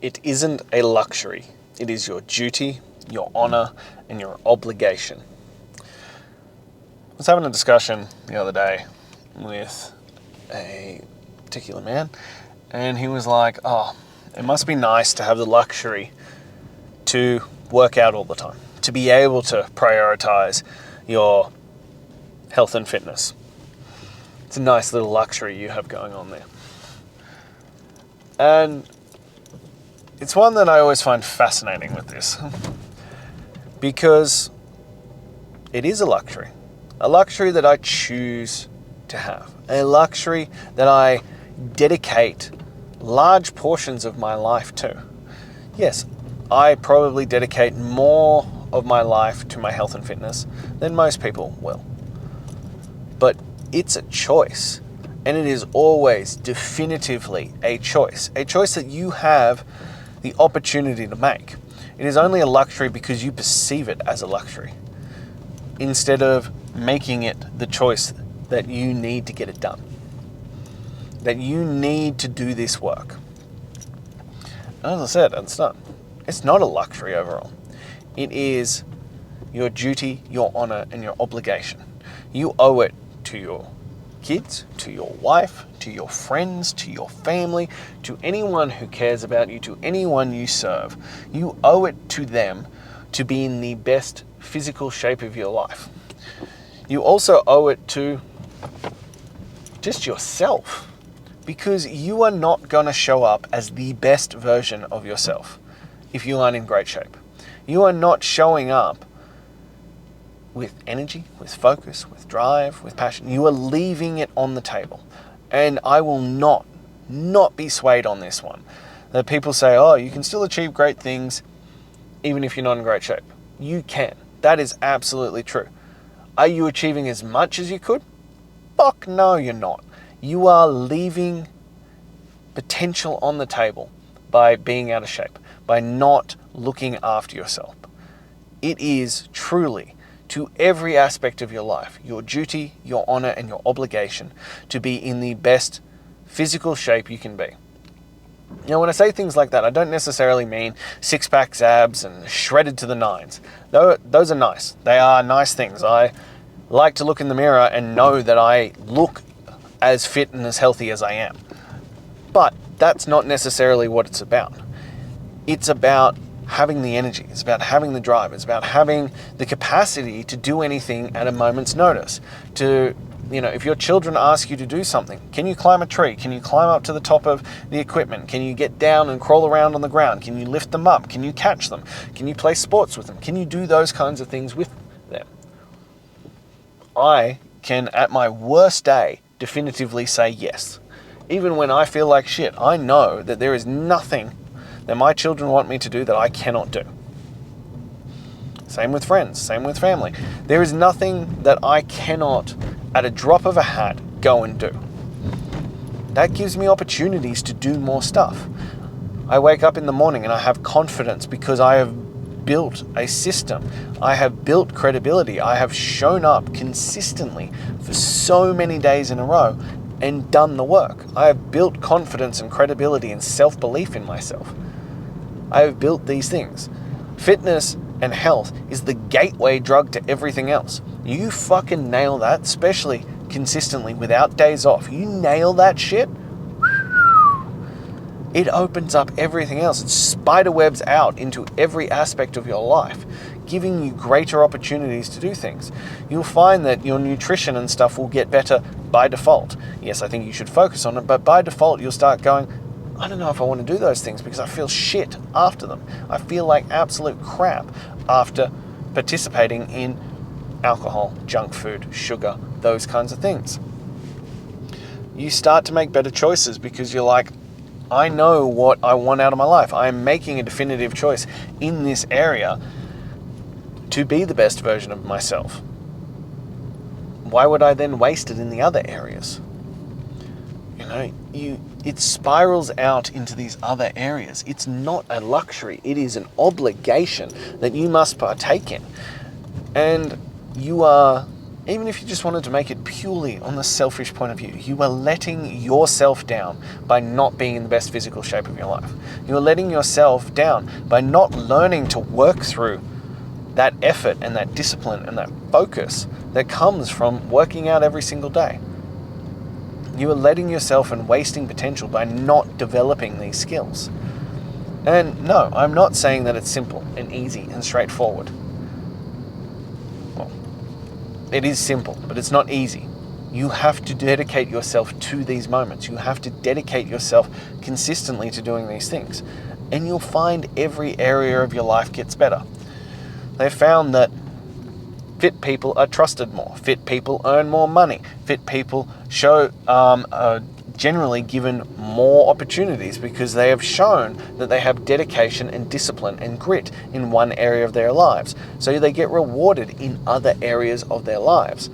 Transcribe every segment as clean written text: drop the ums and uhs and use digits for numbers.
It isn't a luxury. It is your duty, your honor, and your obligation. I was having a discussion the other day with a particular man, and he was like, oh, it must be nice to have the luxury to work out all the time, to be able to prioritize your health and fitness. It's a nice little luxury you have going on there. And it's one that I always find fascinating with this, because it is a luxury that I choose to have, a luxury that I dedicate large portions of my life to. Yes, I probably dedicate more of my life to my health and fitness than most people will. But it's a choice, and it is always definitively a choice that you have the opportunity to make. It is only a luxury because you perceive it as a luxury, instead of making it the choice that you need to get it done, that you need to do this work. And as I said at the start, it's not a luxury overall. It is your duty, your honor, and your obligation. You owe it to your kids, to your wife, to your friends, to your family, to anyone who cares about you, to anyone you serve. You owe it to them to be in the best physical shape of your life. You also owe it to just yourself, because you are not going to show up as the best version of yourself if you aren't in great shape. You are not showing up with energy, with focus, with drive, with passion. You are leaving it on the table. And I will not be swayed on this one. That people say, oh, you can still achieve great things even if you're not in great shape. You can. That is absolutely true. Are you achieving as much as you could? Fuck no, you're not. You are leaving potential on the table by being out of shape, by not looking after yourself. It is truly, to every aspect of your life, your duty, your honor, and your obligation to be in the best physical shape you can be. You know, when I say things like that, I don't necessarily mean six-packs, abs, and shredded to the nines. Those are nice. They are nice things. I like to look in the mirror and know that I look as fit and as healthy as I am. But that's not necessarily what it's about. It's about having the energy. It's about having the drive. It's about having the capacity to do anything at a moment's notice. To, if your children ask you to do something, can you climb a tree? Can you climb up to the top of the equipment? Can you get down and crawl around on the ground? Can you lift them up? Can you catch them? Can you play sports with them? Can you do those kinds of things with them? I can, at my worst day, definitively say yes. Even when I feel like shit, I know that there is nothing that my children want me to do that I cannot do. Same with friends, same with family. There is nothing that I cannot, at a drop of a hat, go and do. That gives me opportunities to do more stuff. I wake up in the morning and I have confidence because I have built a system. I have built credibility. I have shown up consistently for so many days in a row and done the work. I have built confidence and credibility and self-belief in myself. I have built these things. Fitness and health is the gateway drug to everything else. You fucking nail that, especially consistently without days off. You nail that shit, it opens up everything else. It spiderwebs out into every aspect of your life, giving you greater opportunities to do things. You'll find that your nutrition and stuff will get better by default. Yes, I think you should focus on it, but by default you'll start going, I don't know if I want to do those things because I feel shit after them. I feel like absolute crap after participating in alcohol, junk food, sugar, those kinds of things. You start to make better choices because you're like, I know what I want out of my life. I'm making a definitive choice in this area to be the best version of myself. Why would I then waste it in the other areas? It spirals out into these other areas. It's not a luxury. It is an obligation that you must partake in. And you are Even if you just wanted to make it purely on the selfish point of view, you are letting yourself down by not being in the best physical shape of your life. You are letting yourself down by not learning to work through that effort and that discipline and that focus that comes from working out every single day. You are letting yourself and wasting potential by not developing these skills. And no, I'm not saying that it's simple and easy and straightforward. Well, it is simple, but it's not easy. You have to dedicate yourself to these moments. You have to dedicate yourself consistently to doing these things. And you'll find every area of your life gets better. They've found that fit people are trusted more. Fit people earn more money. Fit people are generally given more opportunities because they have shown that they have dedication and discipline and grit in one area of their lives. So they get rewarded in other areas of their lives.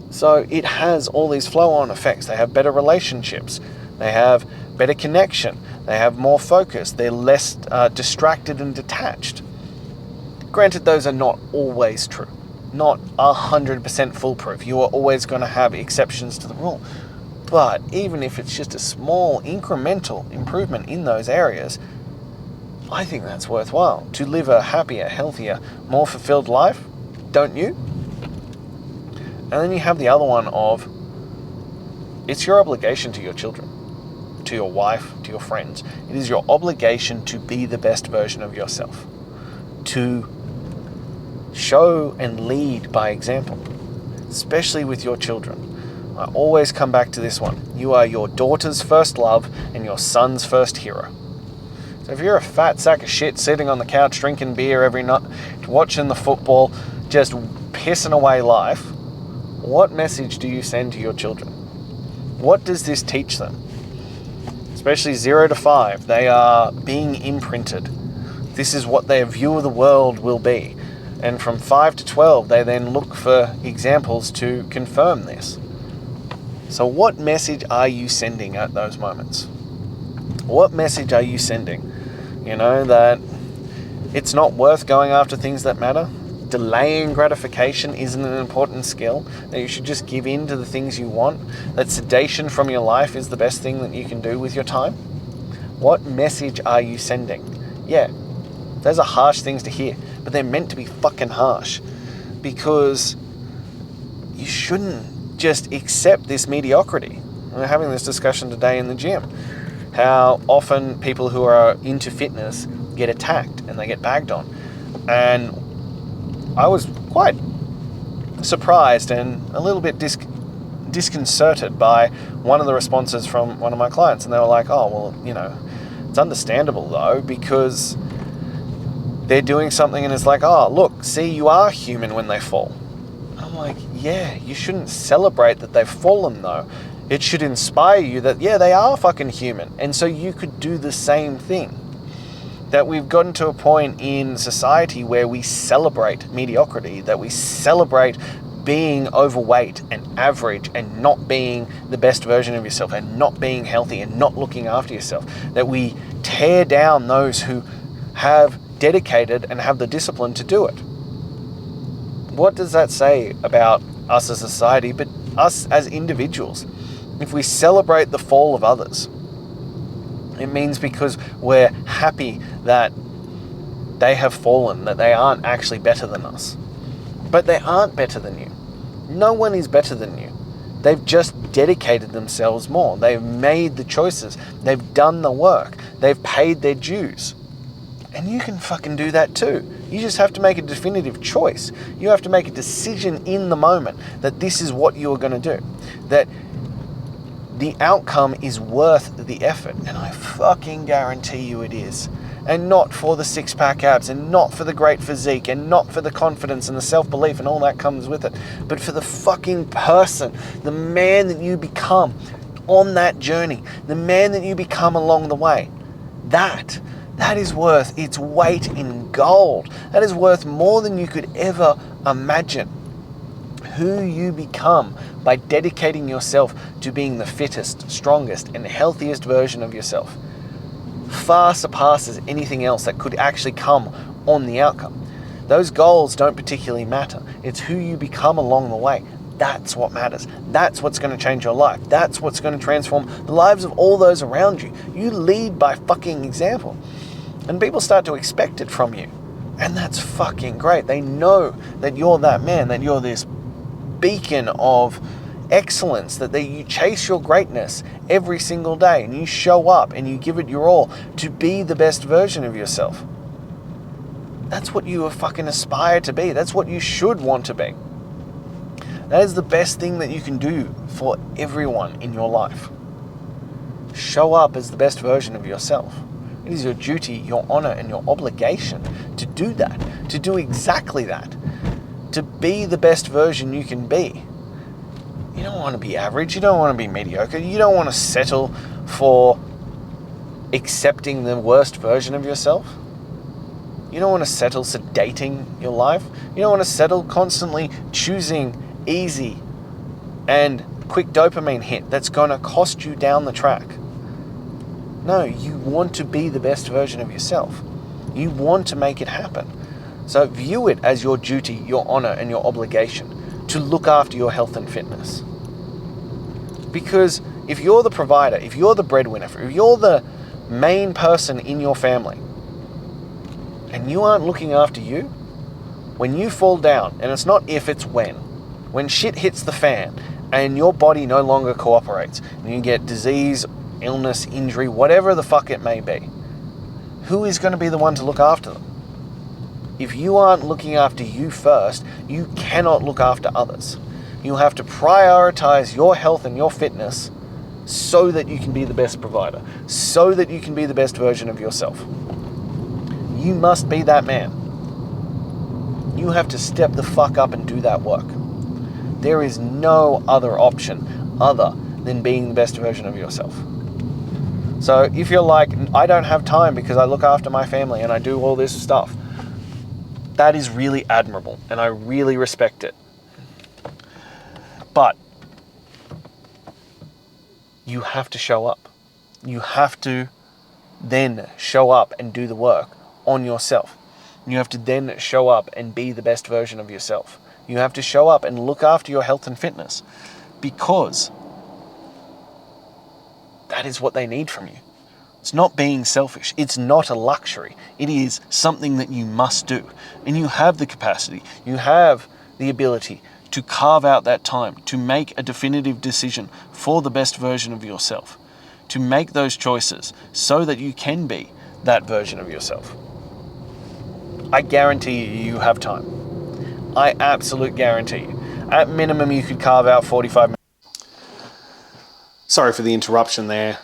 So it has all these flow-on effects. They have better relationships. They have better connection. They have more focus. They're less distracted and detached. Granted, those are not always true, not 100% foolproof. You are always going to have exceptions to the rule. But even if it's just a small incremental improvement in those areas, I think that's worthwhile. To live a happier, healthier, more fulfilled life, don't you? And then you have the other one of, it's your obligation to your children, to your wife, to your friends. It is your obligation to be the best version of yourself, to show and lead by example, especially with your children. I always come back to this one. You are your daughter's first love and your son's first hero. So if you're a fat sack of shit sitting on the couch drinking beer every night, watching the football, just pissing away life, what message do you send to your children? What does this teach them? Especially 0 to 5, they are being imprinted. This is what their view of the world will be. And from 5 to 12, they then look for examples to confirm this. So what message are you sending at those moments? What message are you sending? You know, that it's not worth going after things that matter. Delaying gratification isn't an important skill. That you should just give in to the things you want. That sedation from your life is the best thing that you can do with your time. What message are you sending? Yeah, those are harsh things to hear, but they're meant to be fucking harsh, because you shouldn't just accept this mediocrity. We're having this discussion today in the gym, how often people who are into fitness get attacked and they get bagged on. And I was quite surprised and a little bit disconcerted by one of the responses from one of my clients. And they were like, oh, well, you know, it's understandable though, because they're doing something and it's like, oh, look, see, you are human when they fall. I'm like, yeah, you shouldn't celebrate that they've fallen though. It should inspire you that, yeah, they are fucking human. And so you could do the same thing. That we've gotten to a point in society where we celebrate mediocrity, that we celebrate being overweight and average and not being the best version of yourself and not being healthy and not looking after yourself, that we tear down those who have dedicated and have the discipline to do it. What does that say about us as a society, but us as individuals? If we celebrate the fall of others, it means because we're happy that they have fallen, that they aren't actually better than us. But they aren't better than you. No one is better than you. They've just dedicated themselves more. They've made the choices. They've done the work. They've paid their dues. And you can fucking do that too. You just have to make a definitive choice. You have to make a decision in the moment that this is what you are going to do. That the outcome is worth the effort. And I fucking guarantee you it is. And not for the six-pack abs, and not for the great physique, and not for the confidence and the self-belief and all that comes with it, but for the fucking person, the man that you become on that journey, the man that you become along the way. That is worth its weight in gold. That is worth more than you could ever imagine. Who you become by dedicating yourself to being the fittest, strongest, and healthiest version of yourself far surpasses anything else that could actually come on the outcome. Those goals don't particularly matter. It's who you become along the way. That's what matters. That's what's going to change your life. That's what's going to transform the lives of all those around you. You lead by fucking example. And people start to expect it from you. And that's fucking great. They know that you're that man, that you're this beacon of excellence, that you chase your greatness every single day and you show up and you give it your all to be the best version of yourself. That's what you fucking aspire to be. That's what you should want to be. That is the best thing that you can do for everyone in your life. Show up as the best version of yourself. It is your duty, your honor, and your obligation to do that, to do exactly that, to be the best version you can be. You don't want to be average. You don't want to be mediocre. You don't want to settle for accepting the worst version of yourself. You don't want to settle sedating your life. You don't want to settle constantly choosing easy and quick dopamine hit that's going to cost you down the track. No, you want to be the best version of yourself. You want to make it happen. So view it as your duty, your honor, and your obligation to look after your health and fitness. Because if you're the provider, if you're the breadwinner, if you're the main person in your family, and you aren't looking after you, when you fall down, and it's not if, it's when shit hits the fan and your body no longer cooperates and you get disease, illness, injury, whatever the fuck it may be, who is going to be the one to look after them? If you aren't looking after you first, you cannot look after others. You have to prioritize your health and your fitness so that you can be the best provider, so that you can be the best version of yourself. You must be that man. You have to step the fuck up and do that work. There is no other option other than being the best version of yourself. So if you're like, I don't have time because I look after my family and I do all this stuff, that is really admirable and I really respect it. But you have to show up. You have to then show up and do the work on yourself. You have to then show up and be the best version of yourself. You have to show up and look after your health and fitness because that is what they need from you. It's not being selfish. It's not a luxury. It is something that you must do. And you have the capacity, you have the ability to carve out that time, to make a definitive decision for the best version of yourself, to make those choices so that you can be that version of yourself. I guarantee you have time. I absolute guarantee you. At minimum, you could carve out 45 minutes. Sorry for the interruption there.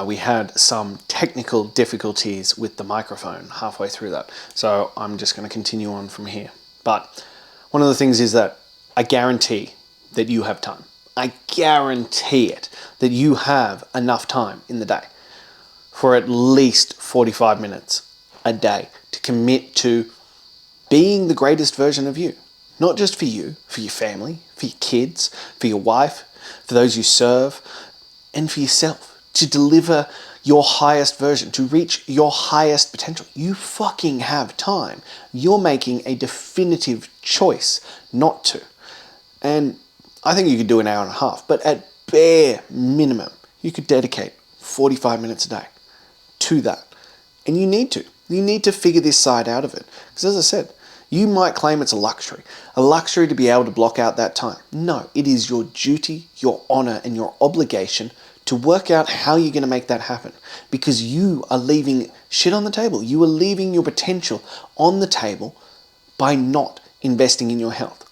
We had some technical difficulties with the microphone halfway through that. So I'm just going to continue on from here. But one of the things is that I guarantee that you have time. I guarantee it that you have enough time in the day for at least 45 minutes a day to commit to being the greatest version of you. Not just for you, for your family, for your kids, for your wife, for those you serve, and for yourself. To deliver your highest version, to reach your highest potential. You fucking have time. You're making a definitive choice not to. And I think you could do an hour and a half, but at bare minimum, you could dedicate 45 minutes a day to that. And you need to. You need to figure this side out of it. Because as I said, you might claim it's a luxury to be able to block out that time. No, it is your duty, your honor, and your obligation to work out how you're going to make that happen. Because you are leaving shit on the table. You are leaving your potential on the table by not investing in your health.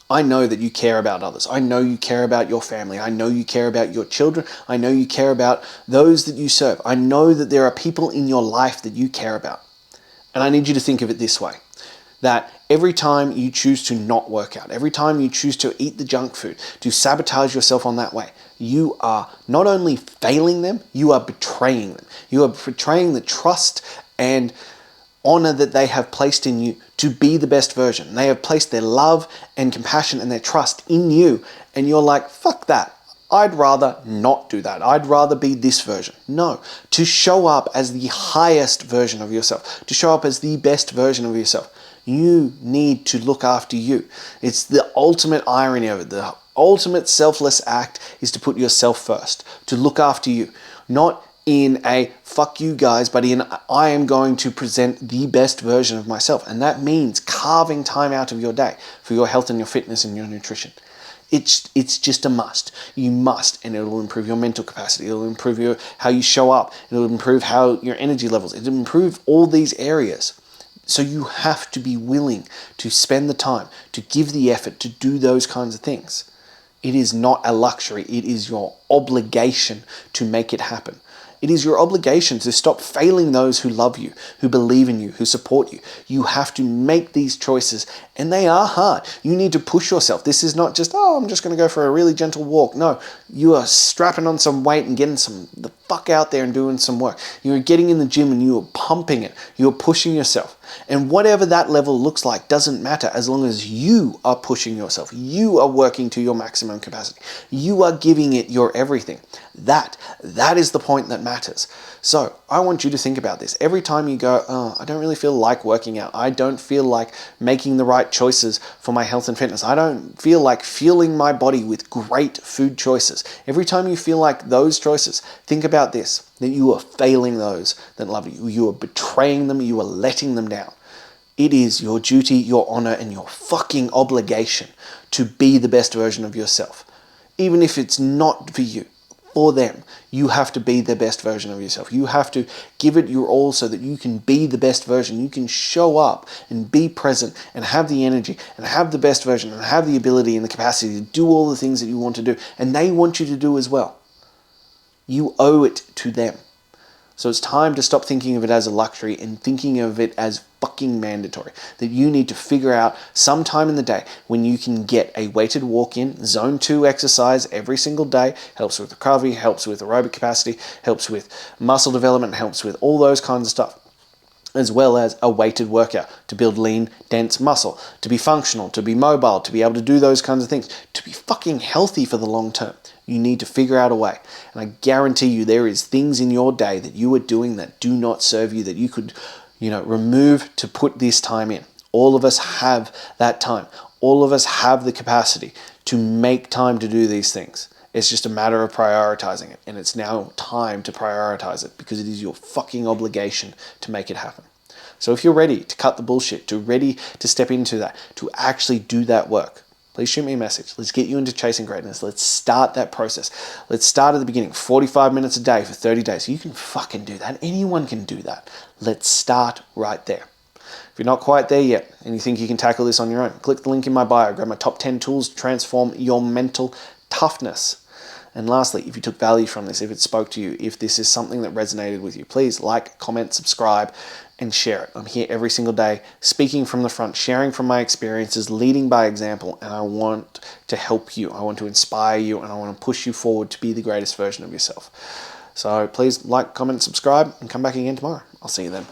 I know that you care about others. I know you care about your family. I know you care about your children. I know you care about those that you serve. I know that there are people in your life that you care about. And I need you to think of it this way, that every time you choose to not work out, every time you choose to eat the junk food, to sabotage yourself on that way, you are not only failing them, you are betraying them. You are betraying the trust and honor that they have placed in you to be the best version. They have placed their love and compassion and their trust in you, and you're like, fuck that. I'd rather not do that. I'd rather be this version. No, to show up as the highest version of yourself, to show up as the best version of yourself, You need to look after you. It's the ultimate irony of it. The ultimate selfless act is to put yourself first, to look after you. Not in a fuck you guys, but in I am going to present the best version of myself. And that means carving time out of your day for your health and your fitness and your nutrition. It's just a must. You must, and it will improve your mental capacity. It will improve how you show up. It will improve how your energy levels. It will improve all these areas. So you have to be willing to spend the time, to give the effort, to do those kinds of things. It is not a luxury. It is your obligation to make it happen. It is your obligation to stop failing those who love you, who believe in you, who support you. You have to make these choices, and they are hard. You need to push yourself. This is not just, I'm just going to go for a really gentle walk. No, you are strapping on some weight and getting the fuck out there and doing some work. You're getting in the gym and you are pumping it. You're pushing yourself. And whatever that level looks like doesn't matter as long as you are pushing yourself. You are working to your maximum capacity. You are giving it your everything. That is the point that matters. So I want you to think about this. Every time you go, I don't really feel like working out. I don't feel like making the right choices for my health and fitness. I don't feel like fueling my body with great food choices. Every time you feel like those choices, think about this, that you are failing those that love you. You are betraying them. You are letting them down. It is your duty, your honor, and your fucking obligation to be the best version of yourself. Even if it's not for you, for them, you have to be the best version of yourself. You have to give it your all so that you can be the best version. You can show up and be present and have the energy and have the best version and have the ability and the capacity to do all the things that you want to do. And they want you to do as well. You owe it to them. So it's time to stop thinking of it as a luxury and thinking of it as fucking mandatory. That you need to figure out some time in the day when you can get a weighted walk-in, zone 2 exercise every single day. Helps with recovery, helps with aerobic capacity, helps with muscle development, helps with all those kinds of stuff. As well as a weighted workout to build lean, dense muscle, to be functional, to be mobile, to be able to do those kinds of things, to be fucking healthy for the long term. You need to figure out a way. And I guarantee you there is things in your day that you are doing that do not serve you, that you could, remove to put this time in. All of us have that time. All of us have the capacity to make time to do these things. It's just a matter of prioritizing it. And it's now time to prioritize it because it is your fucking obligation to make it happen. So if you're ready to cut the bullshit, ready to step into that, to actually do that work, please shoot me a message. Let's get you into chasing greatness. Let's start that process. Let's start at the beginning. 45 minutes a day for 30 days. You can fucking do that. Anyone can do that. Let's start right there. If you're not quite there yet and you think you can tackle this on your own, click the link in my bio. Grab my top 10 tools to transform your mental toughness. And lastly, if you took value from this, if it spoke to you, if this is something that resonated with you, please like, comment, subscribe, and share it. I'm here every single day, speaking from the front, sharing from my experiences, leading by example, and I want to help you. I want to inspire you, and I want to push you forward to be the greatest version of yourself. So please like, comment, subscribe, and come back again tomorrow. I'll see you then.